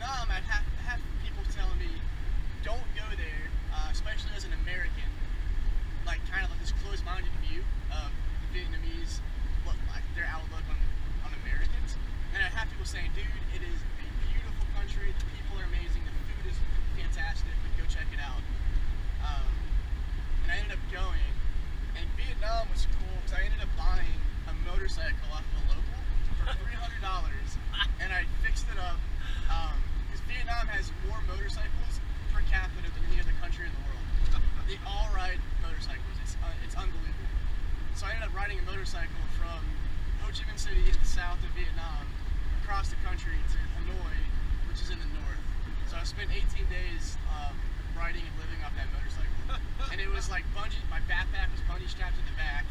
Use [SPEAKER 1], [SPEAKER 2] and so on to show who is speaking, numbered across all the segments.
[SPEAKER 1] Vietnam, I have people telling me, don't go there, especially as an American, like kind of like this closed-minded view of the Vietnamese, like their outlook on Americans. And I have people saying, dude, it is a beautiful country, the people are amazing, the food is fantastic, but go check it out. And I ended up going, and Vietnam was cool because I ended up buying a motorcycle off of a local for $300, and I fixed it up, because Vietnam has more motorcycles per capita than any other country in the world. They all ride motorcycles, it's unbelievable. So I ended up riding a motorcycle from Ho Chi Minh City in the south of Vietnam, across the country to Hanoi, which is in the north. So I spent 18 days riding and living off that motorcycle. And it was like bungee, my backpack was bungee strapped to the back,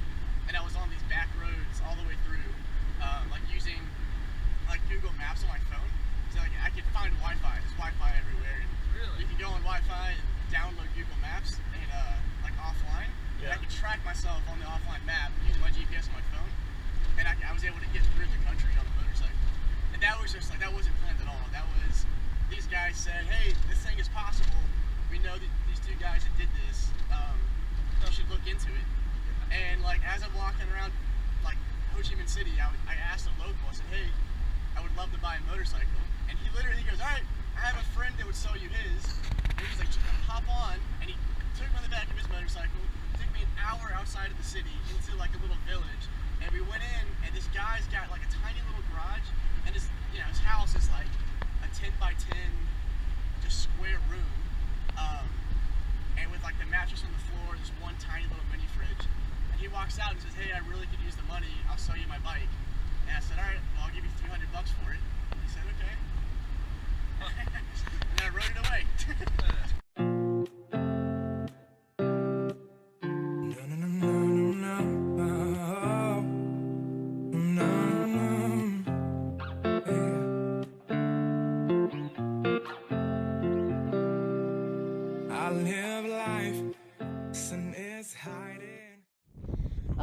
[SPEAKER 1] and I was on these back roads all the way through, like using like Google Maps on my phone. So like I could find Wi-Fi, there's Wi-Fi everywhere. And
[SPEAKER 2] really?
[SPEAKER 1] You can go on Wi-Fi and download Google Maps and like offline. Yeah. And I could track myself on the offline map using my GPS on my phone. And I was able to get through the country on a motorcycle. And that was just like, that wasn't planned at all. That was, these guys said, hey, this thing is possible. We know that these two guys that did this, you should look into it. And like, as I'm walking around like Ho Chi Minh City, I asked a local, I said, hey, I would love to buy a motorcycle. And he literally goes, all right, I have a friend that would sell you his. And he's like, hop on. And he took me on the back of his motorcycle, took me an hour outside of the city into like a little village. And we went in, and this guy's got like a tiny little garage, and his house is like a 10 by 10 just square room, and with like the mattress on the floor, this one tiny little mini fridge. And he walks out and says, hey, I really could use the money, I'll sell you my bike. And I said, all right, well, I'll give you $300 for it. And he said, okay. And I rode it away.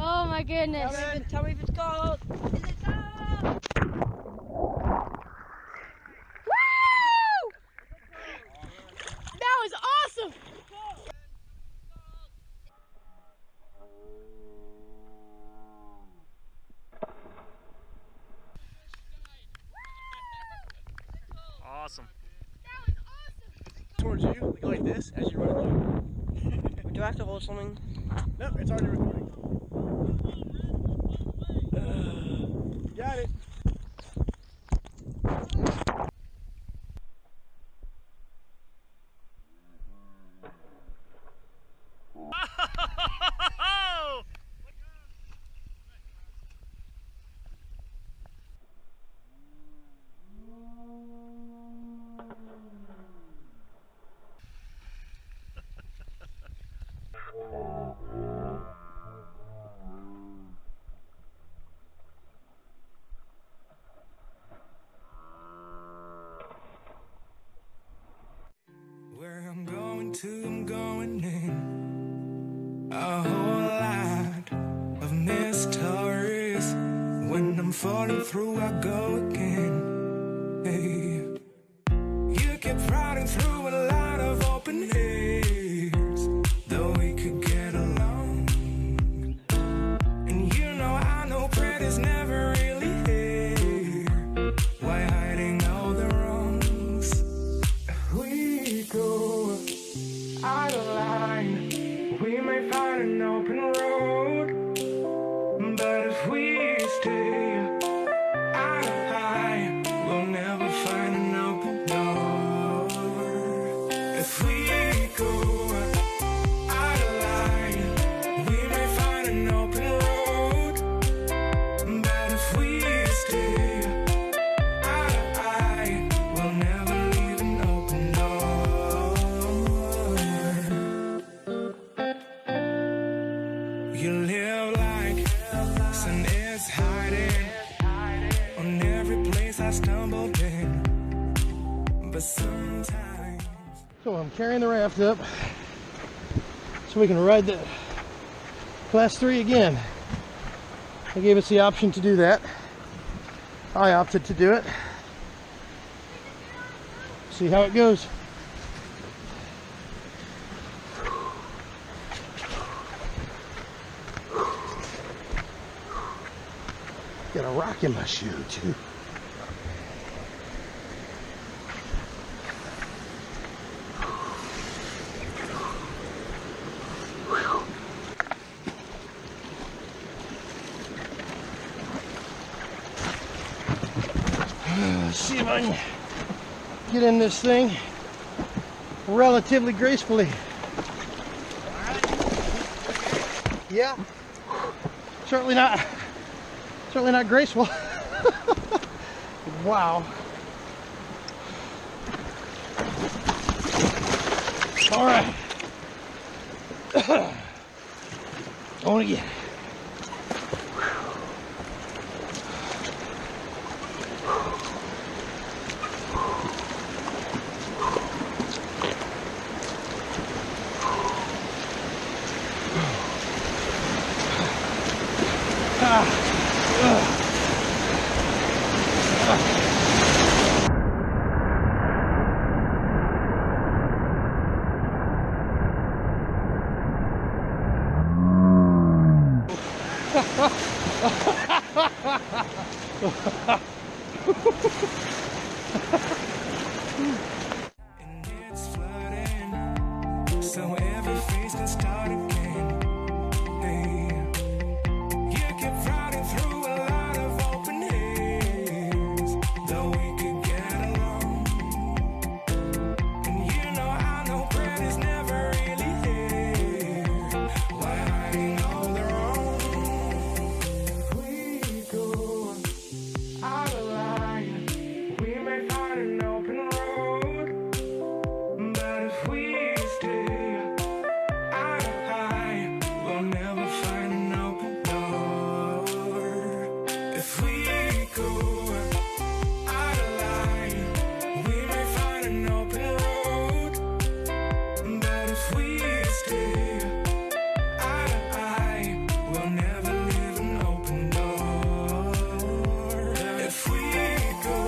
[SPEAKER 3] Oh my goodness.
[SPEAKER 4] Tell me if it's cold. Is it cold?
[SPEAKER 3] Woo! That was awesome.
[SPEAKER 2] Awesome.
[SPEAKER 3] That was awesome.
[SPEAKER 1] Towards you, like this, as you run along.
[SPEAKER 4] Do I have to hold something?
[SPEAKER 1] Nope, it's already recording. Got it.
[SPEAKER 5] Where I'm going to, I'm going in. A whole lot of mysteries. When I'm falling through, I go again. Hey. You keep riding through a lot of open areas, though we could get along. And you know, I know Pretty's never really here. Why hiding all the wrongs? We go out of line, we may find an open road, but if we stay out of line, we'll never find an open door. If we go out of line, we may find an open road, but if we stay out of line, we'll never leave an open door. You live like sun is hiding on every place I stumbled in, but sometimes.
[SPEAKER 6] So I'm carrying the raft up so we can ride the class 3 again. They gave us the option to do that. I opted to do it. See how it goes. Got a rock in my shoe too. See if I can get in this thing relatively gracefully. Yeah, certainly not graceful. Wow. All right. Going again.
[SPEAKER 5] And it's flooding, so every face can start again. Hey, you kept riding through a lot of open haze, though we could get along. And you know I know bread is never really here. Why hiding all the wrong? If we go out of line, we may find an open road. But if we stay out of line, we'll never find an open door. If we go out of line, we may find an open road. But if we stay out of line, we'll never leave an open door. If we go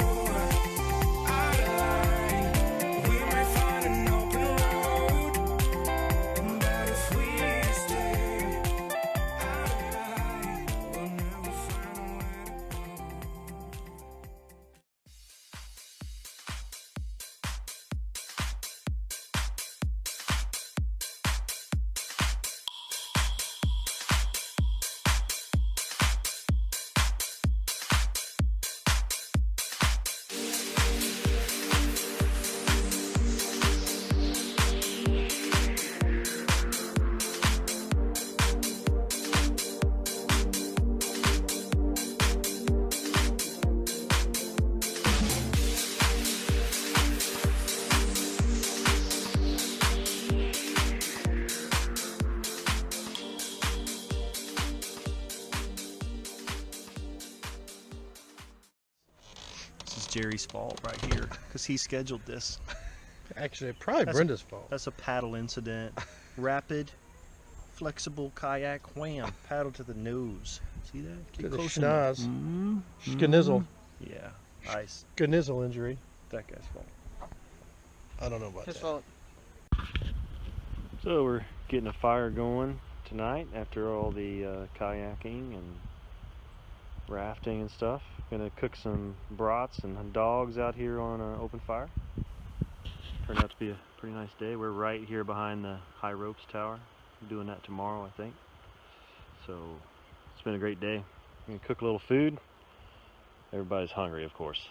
[SPEAKER 5] out of line, we may find an open road. But if we stay out of line, we'll never find a way to go.
[SPEAKER 2] This is Jerry's fault right here because he scheduled this.
[SPEAKER 6] Actually, probably
[SPEAKER 2] That's-
[SPEAKER 6] Brenda's fault.
[SPEAKER 2] That's a paddle incident. Rapid, flexible kayak, wham, paddle to the nose. See that?
[SPEAKER 6] To the
[SPEAKER 2] close
[SPEAKER 6] schnoz.
[SPEAKER 2] enough.
[SPEAKER 6] Schnizzle.
[SPEAKER 2] Yeah, ice.
[SPEAKER 6] Schnizzle injury.
[SPEAKER 2] That guy's fault.
[SPEAKER 6] I don't know about
[SPEAKER 4] His
[SPEAKER 6] that.
[SPEAKER 4] fault.
[SPEAKER 2] So we're getting a fire going tonight after all the kayaking and rafting and stuff. Gonna cook some brats and dogs out here on an open fire. Turned out to be a pretty nice day. We're right here behind the high ropes tower. I'm doing that tomorrow, I think. So it's been a great day. I'm gonna cook a little food. Everybody's hungry, of course.